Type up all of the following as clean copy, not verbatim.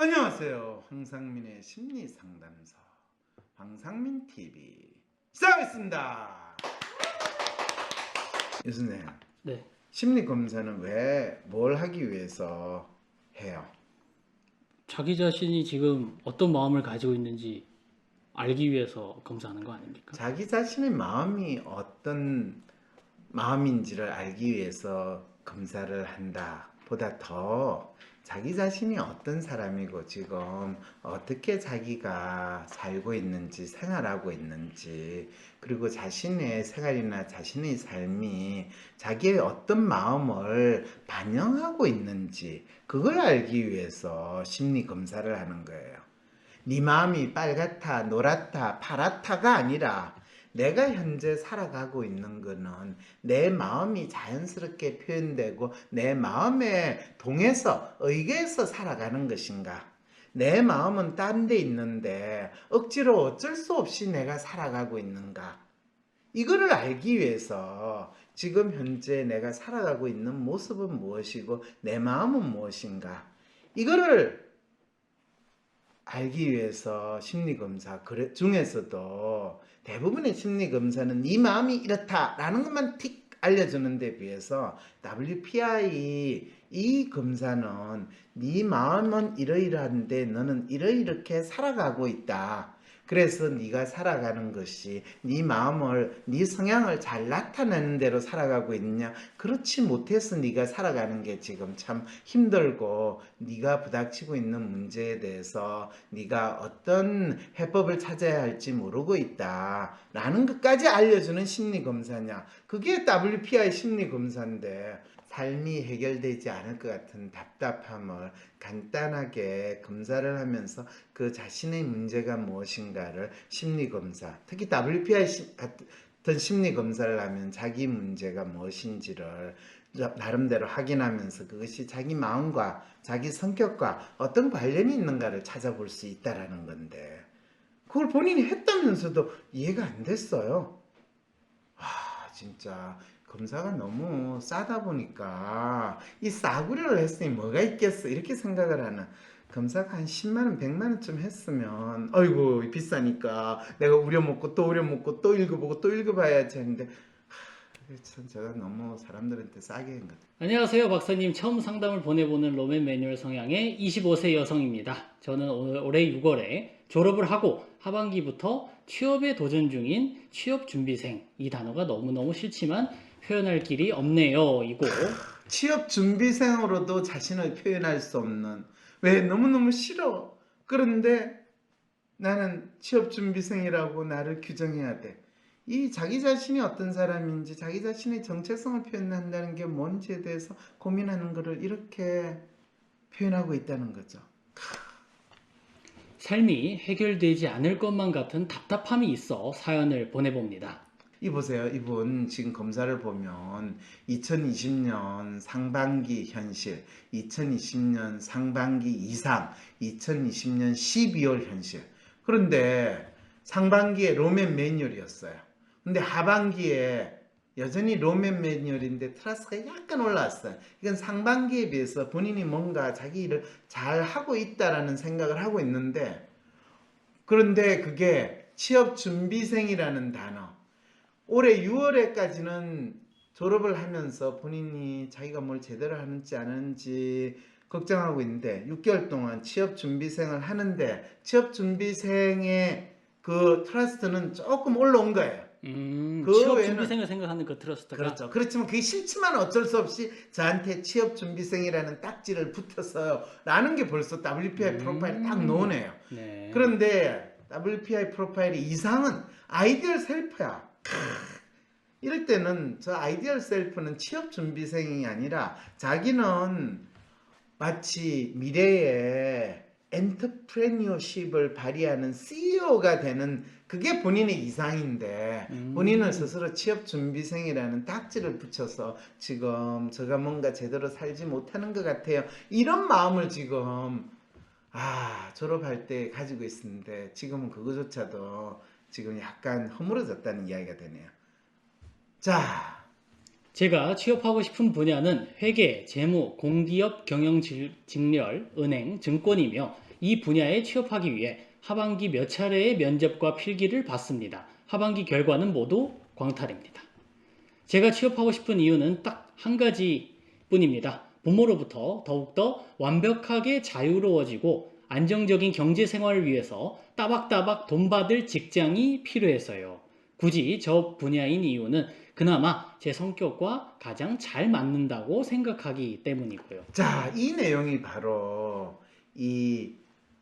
안녕하세요. 황상민의 심리상담소 황상민TV 시작하겠습니다. 교수님, 네, 심리검사는 왜 뭘 하기 위해서 해요? 자기 자신이 지금 어떤 마음을 가지고 있는지 알기 위해서 검사하는 거 아닙니까? 자기 자신의 마음이 어떤 마음인지를 알기 위해서 검사를 한다 보다 더 자기 자신이 어떤 사람이고 지금 어떻게 자기가 살고 있는지 생활하고 있는지, 그리고 자신의 생활이나 자신의 삶이 자기의 어떤 마음을 반영하고 있는지, 그걸 알기 위해서 심리 검사를 하는 거예요. 네 마음이 빨갛다, 노랗다, 파랗다가 아니라 내가 현재 살아가고 있는 거는 내 마음이 자연스럽게 표현되고 내 마음에 동해서 의거해서 살아가는 것인가? 내 마음은 딴 데 있는데 억지로 어쩔 수 없이 내가 살아가고 있는가? 이거를 알기 위해서 지금 현재 내가 살아가고 있는 모습은 무엇이고 내 마음은 무엇인가? 이거를 알기 위해서 심리검사 중에서도 대부분의 심리검사는 네 마음이 이렇다라는 것만 틱 알려주는 데 비해서 WPI 이 검사는 네 마음은 이러이러한데 너는 이렇게 살아가고 있다. 그래서 네가 살아가는 것이 네 마음을, 네 성향을 잘 나타내는 대로 살아가고 있느냐, 그렇지 못해서 네가 살아가는 게 지금 참 힘들고 네가 부닥치고 있는 문제에 대해서 네가 어떤 해법을 찾아야 할지 모르고 있다 라는 것까지 알려주는 심리검사냐, 그게 WPI 심리검사인데, 삶이 해결되지 않을 것 같은 답답함을 간단하게 검사를 하면서 그 자신의 문제가 무엇인가를 심리검사, 특히 WPI 같은 심리검사를 하면 자기 문제가 무엇인지를 나름대로 확인하면서 그것이 자기 마음과 자기 성격과 어떤 관련이 있는가를 찾아볼 수 있다는 건데, 그걸 본인이 했다면서도 이해가 안 됐어요. 진짜 검사가 너무 싸다 보니까 이 싸구려를 했으니 뭐가 있겠어 이렇게 생각을 하는, 검사가 한 10만원 100만원쯤 했으면 어이구 비싸니까 내가 우려먹고 또 우려먹고 또 읽어보고 또 읽어봐야지 했는데, 참 제가 너무 사람들한테 싸게 한 것 같아요. 안녕하세요, 박사님. 처음 상담을 보내보는 로맨 매뉴얼 성향의 25세 여성입니다. 저는 올해 6월에 졸업을 하고 하반기부터 취업에 도전 중인 취업준비생, 이 단어가 너무너무 싫지만 표현할 길이 없네요 이고, 취업 준비생으로도 자신을 표현할 수 없는, 왜 너무너무 싫어, 그런데 나는 취업 준비생이라고 나를 규정해야 돼. 이 자기 자신이 어떤 사람인지, 자기 자신의 정체성을 표현한다는 게 뭔지에 대해서 고민하는 것을 이렇게 표현하고 있다는 거죠. 삶이 해결되지 않을 것만 같은 답답함이 있어 사연을 보내봅니다. 이 보세요. 이분 지금 검사를 보면 2020년 상반기 현실, 2020년 상반기 이상, 2020년 12월 현실. 그런데 상반기에 로맨 매뉴얼이었어요. 근데 하반기에 여전히 로맨 매뉴얼인데 트러스가 약간 올라왔어요. 이건 상반기에 비해서 본인이 뭔가 자기 일을 잘 하고 있다라는 생각을 하고 있는데, 그런데 그게 취업 준비생이라는 단어, 올해 6월에까지는 졸업을 하면서 본인이 자기가 뭘 제대로 하는지 안 하는지 걱정하고 있는데, 6개월 동안 취업준비생을 하는데 취업준비생의 그 트러스트는 조금 올라온 거예요. 그 취업준비생을 생각하는 그 트러스트가. 그렇죠. 그렇지만 그게 싫지만 어쩔 수 없이 저한테 취업준비생이라는 딱지를 붙었어요 라는 게 벌써 WPI 프로파일에 딱 나오네요. 네. 그런데 WPI 프로파일의 이상은 아이디얼 셀프야. 이럴 때는 저 아이디얼 셀프는 취업 준비생이 아니라 자기는 마치 미래의 엔터프레니어십을 발휘하는 CEO가 되는, 그게 본인의 이상인데 본인은 스스로 취업 준비생이라는 딱지를 붙여서 지금 제가 뭔가 제대로 살지 못하는 것 같아요, 이런 마음을 지금 졸업할 때 가지고 있었는데 지금은 그거조차도 지금 약간 허물어졌다는 이야기가 되네요. 자, 제가 취업하고 싶은 분야는 회계, 재무, 공기업 경영 직렬, 은행, 증권이며 이 분야에 취업하기 위해 하반기 몇 차례의 면접과 필기를 봤습니다. 하반기 결과는 모두 광탈입니다. 제가 취업하고 싶은 이유는 딱 한 가지 뿐입니다. 부모로부터 더욱더 완벽하게 자유로워지고 안정적인 경제 생활을 위해서 따박따박 돈 받을 직장이 필요해서요. 굳이 저 분야인 이유는 그나마 제 성격과 가장 잘 맞는다고 생각하기 때문이고요. 자, 이 내용이 바로 이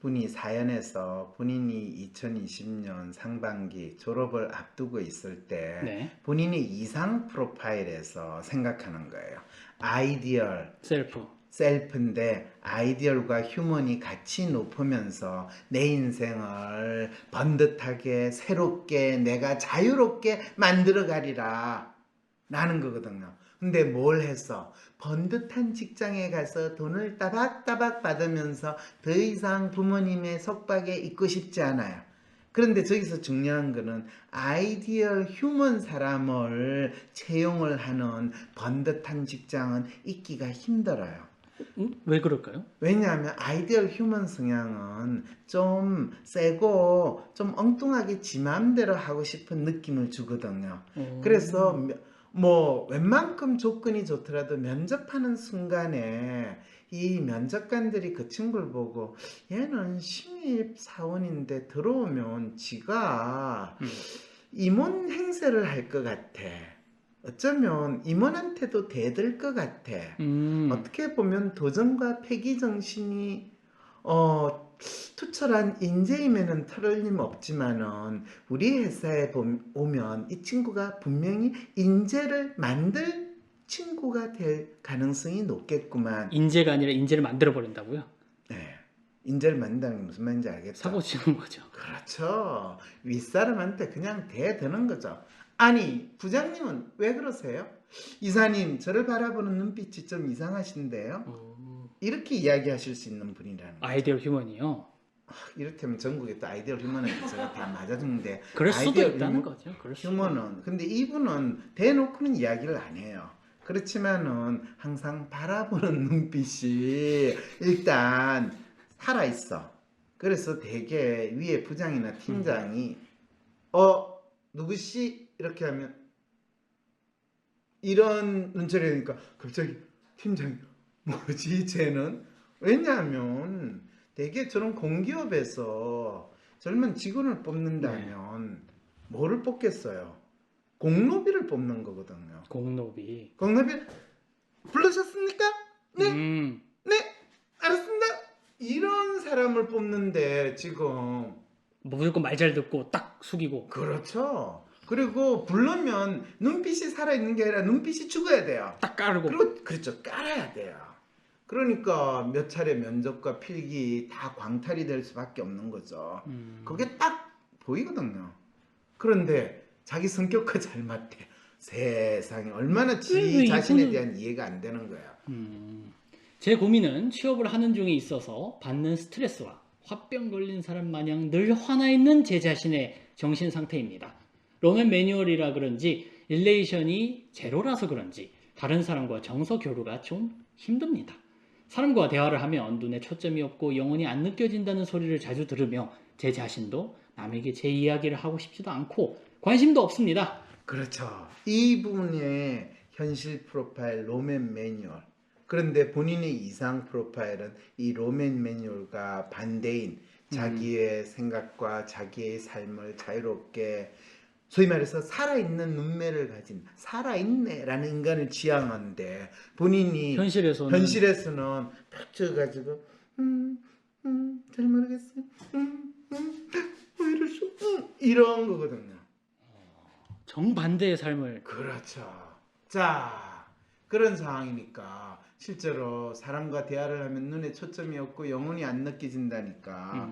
분이 사연에서 본인이 2020년 상반기 졸업을 앞두고 있을 때 네. 본인의 이상 프로파일에서 생각하는 거예요. 아이디얼 셀프. 셀프인데 아이디얼과 휴먼이 같이 높으면서 내 인생을 번듯하게 새롭게 내가 자유롭게 만들어 가리라 라는 거거든요. 근데 뭘 했어? 번듯한 직장에 가서 돈을 따박따박 받으면서 더 이상 부모님의 속박에 있고 싶지 않아요. 그런데 저기서 중요한 거는 아이디얼 휴먼 사람을 채용을 하는 번듯한 직장은 있기가 힘들어요. 왜 그럴까요? 왜냐하면 아이디얼 휴먼 성향은 좀 세고 좀 엉뚱하게 지 맘대로 하고 싶은 느낌을 주거든요. 그래서 뭐 웬만큼 조건이 좋더라도 면접하는 순간에 이 면접관들이 그 친구를 보고 얘는 신입 사원인데 들어오면 지가 임원 행세를 할 것 같아. 어쩌면 임원한테도 대들 것 같아. 어떻게 보면 도전과 패기 정신이 투철한 인재임에는 틀림없지만은 우리 회사에 오면 이 친구가 분명히 인재를 만들 친구가 될 가능성이 높겠구만. 인재가 아니라 인재를 만들어 버린다고요? 네. 인재를 만든다는 게 무슨 말인지 알겠죠? 사고 치는 거죠. 그렇죠. 윗사람한테 그냥 대드는 거죠. 아니, 부장님은 왜 그러세요? 이사님, 저를 바라보는 눈빛이 좀 이상하신데요? 이렇게 이야기하실 수 있는 분이라는 거죠. 아이디얼 휴먼이요. 이렇다면 전국에 또 아이디얼 휴먼한테 제가 다 맞아주는데 그럴 수도 아이디얼 있다는 거죠. 그럴 수도. 휴먼은 근데 이분은 대놓고는 이야기를 안 해요. 그렇지만은 항상 바라보는 눈빛이 일단 살아있어. 그래서 되게 위에 부장이나 팀장이 누구씨? 이렇게 하면 이런 눈초리 하니까 갑자기 팀장이 뭐지 쟤는? 왜냐하면 되게 저런 공기업에서 젊은 직원을 뽑는다면 뭐를 뽑겠어요? 공로비를 뽑는 거거든요. 공노비. 공로비 부르셨습니까? 네, 네, 알았습니다. 이런 사람을 뽑는데 지금 무조건 말 잘 듣고 딱 숙이고. 그렇죠. 그리고 부르면 눈빛이 살아있는 게 아니라 눈빛이 죽어야 돼요. 딱 까르고. 그리고 그렇죠. 깔아야 돼요. 그러니까 몇 차례 면접과 필기 다 광탈이 될 수밖에 없는 거죠. 그게 딱 보이거든요. 그런데 자기 성격과 잘 맞대. 세상에 얼마나 지 자신에 대한 이해가 안 되는 거야. 제 고민은 취업을 하는 중에 있어서 받는 스트레스와 화병 걸린 사람 마냥 늘 화나 있는 제 자신의 정신 상태입니다. 로맨 매뉴얼이라 그런지 릴레이션이 제로라서 그런지 다른 사람과 정서 교류가 좀 힘듭니다. 사람과 대화를 하면 눈에 초점이 없고 영혼이 안 느껴진다는 소리를 자주 들으며 제 자신도 남에게 제 이야기를 하고 싶지도 않고 관심도 없습니다. 그렇죠. 이 부분의 현실 프로파일 로맨 매뉴얼. 그런데 본인의 이상 프로파일은 이 로맨 매뉴얼과 반대인 자기의 생각과 자기의 삶을 자유롭게 소위 말해서 살아있는 눈매를 가진 살아있네라는 인간을 지향하는데 본인이 현실에서는 펼쳐가지고 잘 모르겠어요. 왜 이러셔? 이런 거거든요. 정반대의 삶을. 그렇죠. 자, 그런 상황이니까 실제로 사람과 대화를 하면 눈에 초점이 없고 영혼이 안 느껴진다니까.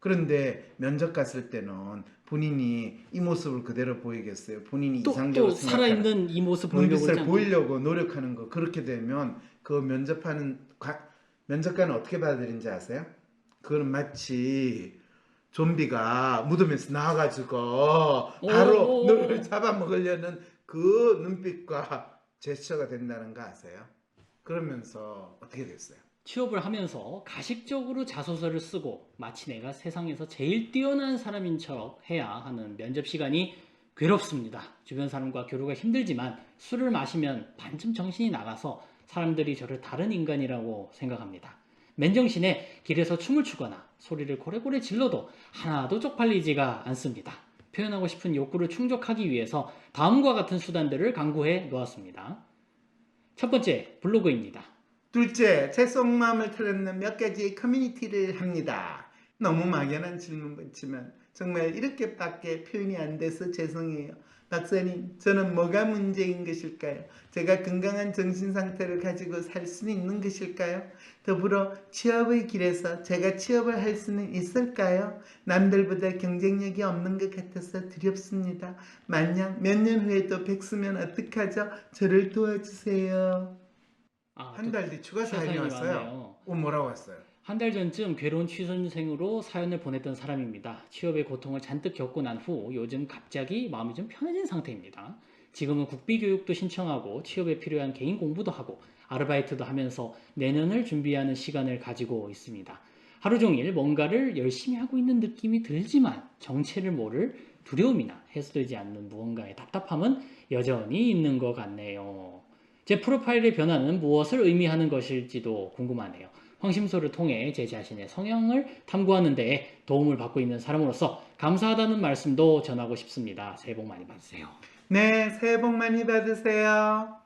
그런데 면접 갔을 때는 본인이 이 모습을 그대로 보이겠어요. 본인이 이상적으로 또 살아있는 이 모습 보이려고 노력하는 거. 그렇게 되면 그 면접관은 어떻게 받아들인지 아세요? 그거는 마치 좀비가 무덤에서 나와가지고 바로 너를 잡아먹으려는 그 눈빛과 제스처가 된다는 거 아세요? 그러면서 어떻게 됐어요? 취업을 하면서 가식적으로 자소서를 쓰고 마치 내가 세상에서 제일 뛰어난 사람인 척 해야 하는 면접 시간이 괴롭습니다. 주변 사람과 교류가 힘들지만 술을 마시면 반쯤 정신이 나가서 사람들이 저를 다른 인간이라고 생각합니다. 맨정신에 길에서 춤을 추거나 소리를 고래고래 질러도 하나도 쪽팔리지가 않습니다. 표현하고 싶은 욕구를 충족하기 위해서 다음과 같은 수단들을 강구해 놓았습니다. 첫 번째, 블로그입니다. 둘째, 제 속마음을 털어놓는 몇 가지의 커뮤니티를 합니다. 너무 막연한 질문 같지만 정말 이렇게밖에 표현이 안 돼서 죄송해요. 박사님, 저는 뭐가 문제인 것일까요? 제가 건강한 정신 상태를 가지고 살 수는 있는 것일까요? 더불어 취업의 길에서 제가 취업을 할 수는 있을까요? 남들보다 경쟁력이 없는 것 같아서 두렵습니다. 만약 몇 년 후에도 백수면 어떡하죠? 저를 도와주세요. 한 달 뒤 추가 사연이 왔어요. 뭐라고 왔어요? 한 달 전쯤 괴로운 취준생으로 사연을 보냈던 사람입니다. 취업의 고통을 잔뜩 겪고 난 후 요즘 갑자기 마음이 좀 편해진 상태입니다. 지금은 국비교육도 신청하고 취업에 필요한 개인 공부도 하고 아르바이트도 하면서 내년을 준비하는 시간을 가지고 있습니다. 하루 종일 뭔가를 열심히 하고 있는 느낌이 들지만 정체를 모를 두려움이나 해소되지 않는 무언가의 답답함은 여전히 있는 것 같네요. 제 프로파일의 변화는 무엇을 의미하는 것일지도 궁금하네요. 황심소를 통해 제 자신의 성향을 탐구하는 데 도움을 받고 있는 사람으로서 감사하다는 말씀도 전하고 싶습니다. 새해 복 많이 받으세요. 네, 새해 복 많이 받으세요.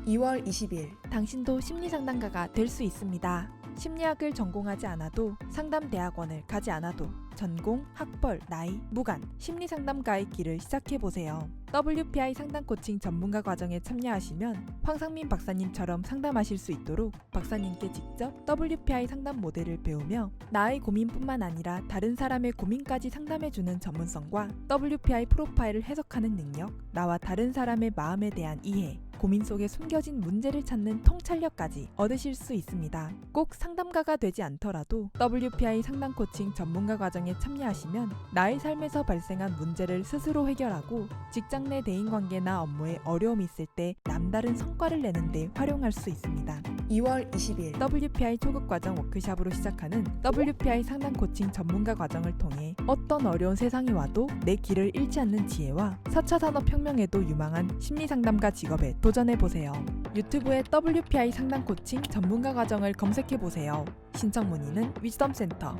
2월 20일, 당신도 심리상담가가 될 수 있습니다. 심리학을 전공하지 않아도 상담대학원을 가지 않아도 전공, 학벌, 나이, 무관, 심리상담가의 길을 시작해보세요. WPI 상담코칭 전문가 과정에 참여하시면 황상민 박사님처럼 상담하실 수 있도록 박사님께 직접 WPI 상담 모델을 배우며 나의 고민뿐만 아니라 다른 사람의 고민까지 상담해주는 전문성과 WPI 프로파일을 해석하는 능력, 나와 다른 사람의 마음에 대한 이해, 고민 속에 숨겨진 문제를 찾는 통찰력까지 얻으실 수 있습니다. 꼭 상담가가 되지 않더라도 WPI 상담 코칭 전문가 과정에 참여하시면 나의 삶에서 발생한 문제를 스스로 해결하고 직장 내 대인관계나 업무에 어려움이 있을 때 남다른 성과를 내는 데 활용할 수 있습니다. 2월 20일 WPI 초급 과정 워크숍으로 시작하는 WPI 상담 코칭 전문가 과정을 통해 어떤 어려운 세상이 와도 내 길을 잃지 않는 지혜와 4차 산업혁명에도 유망한 심리상담가 직업에 도전해보세요. 유튜브에 WPI 상담 코칭 전문가 과정을 검색해보세요. 신청 문의는 위즈덤센터